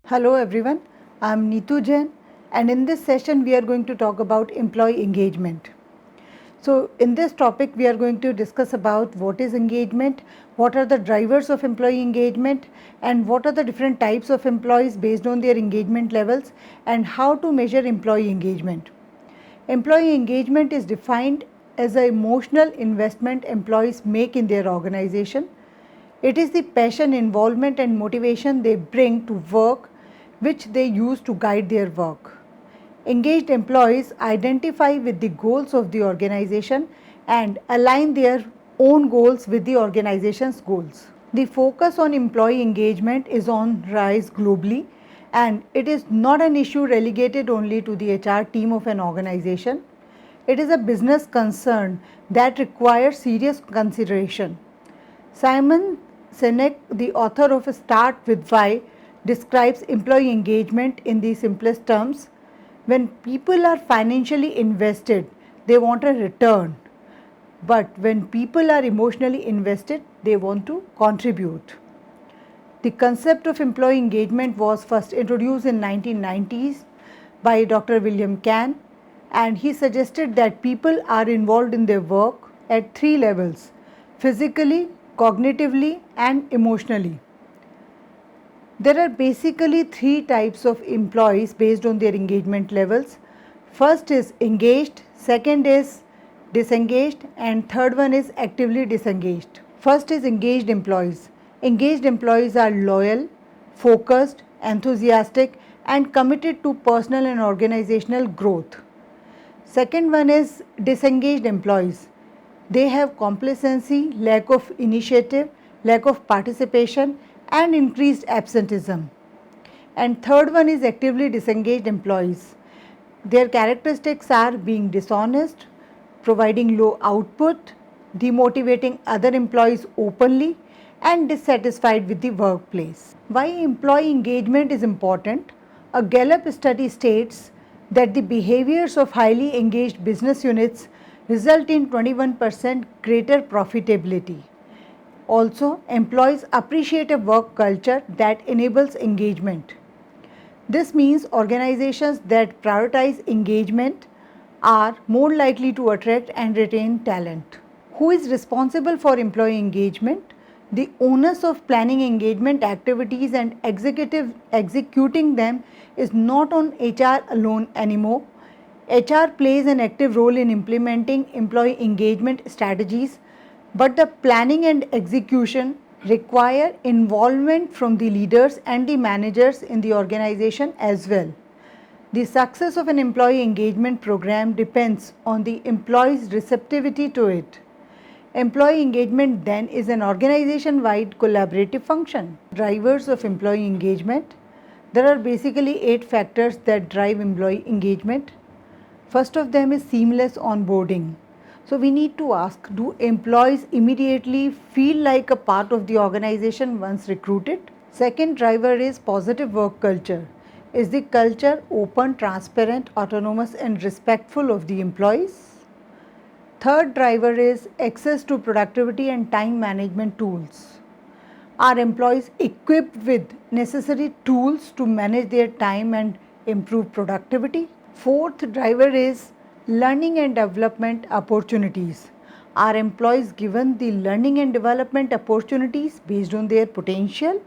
Hello everyone, I am Neetu Jain, and in this session we are going to talk about employee engagement. So in this topic we are going to discuss about what is engagement, what are the drivers of employee engagement, and what are the different types of employees based on their engagement levels, and how to measure employee engagement. Employee engagement is defined as the emotional investment employees make in their organization. It is the passion, involvement and motivation they bring to work which they use to guide their work. Engaged employees identify with the goals of the organization and align their own goals with the organization's goals. The focus on employee engagement is on rise globally, and it is not an issue relegated only to the HR team of an organization. It is a business concern that requires serious consideration. Simon Sinek, the author of Start With Why, describes employee engagement in the simplest terms. When people are financially invested, they want a return. But when people are emotionally invested, they want to contribute. The concept of employee engagement was first introduced in 1990s by Dr. William Kahn, and he suggested that people are involved in their work at three levels: physically, cognitively and emotionally. There are basically three types of employees based on their engagement levels. First is engaged, second is disengaged, and third one is actively disengaged. First is engaged employees. Engaged employees are loyal, focused, enthusiastic and committed to personal and organizational growth. Second one is disengaged employees. They have complacency, lack of initiative, lack of participation and increased absenteeism. And third one is actively disengaged employees. Their characteristics are being dishonest, providing low output, demotivating other employees openly and dissatisfied with the workplace. Why employee engagement is important? A Gallup study states that the behaviors of highly engaged business units result in 21% greater profitability. Also, employees appreciate a work culture that enables engagement. This means organizations that prioritize engagement are more likely to attract and retain talent. Who is responsible for employee engagement? The onus of planning engagement activities and executing them is not on HR alone anymore. HR plays an active role in implementing employee engagement strategies, but the planning and execution require involvement from the leaders and the managers in the organization as well. The success of an employee engagement program depends on the employee's receptivity to it. Employee engagement then is an organization-wide collaborative function. Drivers of employee engagement. There are basically 8 factors that drive employee engagement. First of them is seamless onboarding. So we need to ask, do employees immediately feel like a part of the organization once recruited? Second driver is positive work culture. Is the culture open, transparent, autonomous and respectful of the employees? Third driver is access to productivity and time management tools. Are employees equipped with necessary tools to manage their time and improve productivity? Fourth driver is learning and development opportunities. Are employees given the learning and development opportunities based on their potential?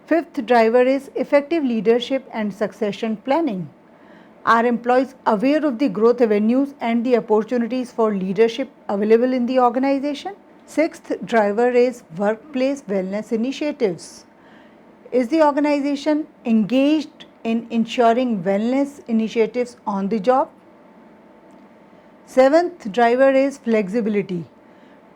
Fifth driver is effective leadership and succession planning. Are employees aware of the growth avenues and the opportunities for leadership available in the organization? Sixth driver is workplace wellness initiatives. Is the organization engaged in ensuring wellness initiatives on the job? Seventh driver is flexibility.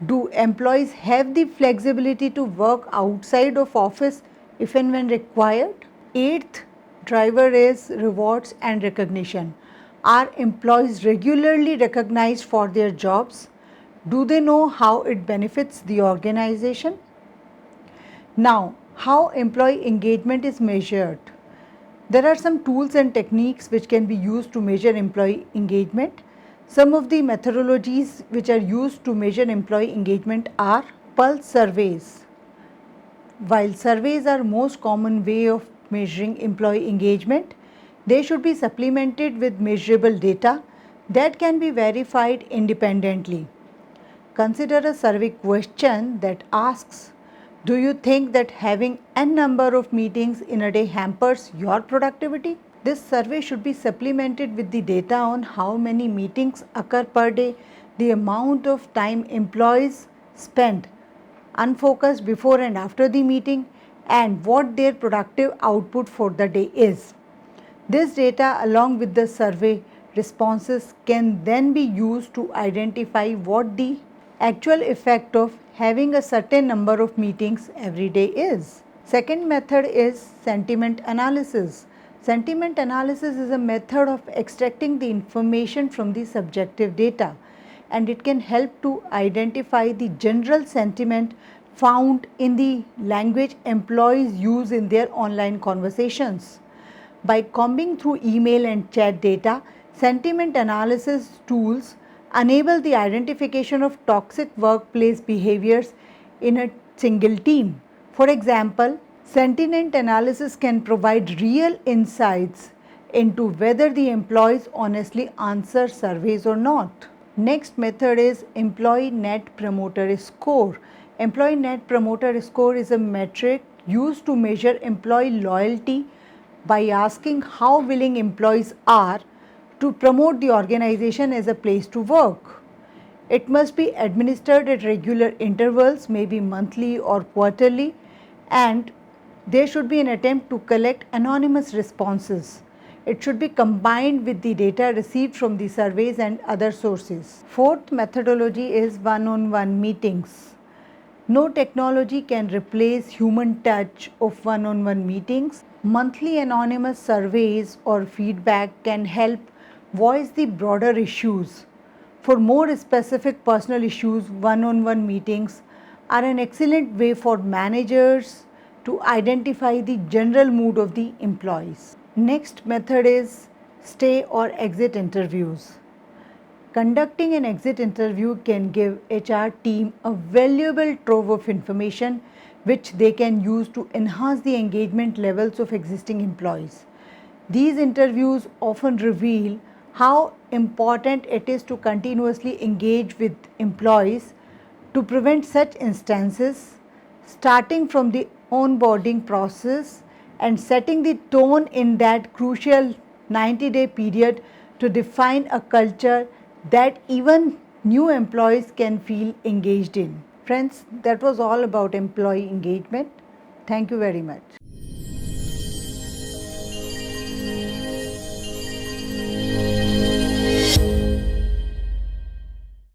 Do employees have the flexibility to work outside of office if and when required? Eighth driver is rewards and recognition. Are employees regularly recognized for their jobs? Do they know how it benefits the organization? Now, how employee engagement is measured? There are some tools and techniques which can be used to measure employee engagement. Some of the methodologies which are used to measure employee engagement are pulse surveys. While surveys are most common way of measuring employee engagement. They should be supplemented with measurable data that can be verified independently. Consider a survey question that asks, do you think that having n number of meetings in a day hampers your productivity? This survey should be supplemented with the data on how many meetings occur per day, the amount of time employees spend unfocused before and after the meeting, and what their productive output for the day is. This data, along with the survey responses, can then be used to identify what the actual effect of having a certain number of meetings every day is. Second method is sentiment analysis. Sentiment analysis is a method of extracting the information from the subjective data, and it can help to identify the general sentiment found in the language employees use in their online conversations. By combing through email and chat data, sentiment analysis tools enable the identification of toxic workplace behaviors in a single team. For example, sentiment analysis can provide real insights into whether the employees honestly answer surveys or not. Next method is Employee Net Promoter Score. Employee Net Promoter Score is a metric used to measure employee loyalty by asking how willing employees are to promote the organization as a place to work. It must be administered at regular intervals, maybe monthly or quarterly, and there should be an attempt to collect anonymous responses. It should be combined with the data received from the surveys and other sources. Fourth methodology is one-on-one meetings. No technology can replace human touch of one-on-one meetings. Monthly anonymous surveys or feedback can help voice the broader issues. For more specific personal issues, one-on-one meetings are an excellent way for managers to identify the general mood of the employees. Next method is stay or exit interviews. Conducting an exit interview can give HR team a valuable trove of information which they can use to enhance the engagement levels of existing employees. These interviews often reveal how important it is to continuously engage with employees to prevent such instances, starting from the onboarding process and setting the tone in that crucial 90-day period to define a culture that even new employees can feel engaged in. Friends, that was all about employee engagement. Thank you very much.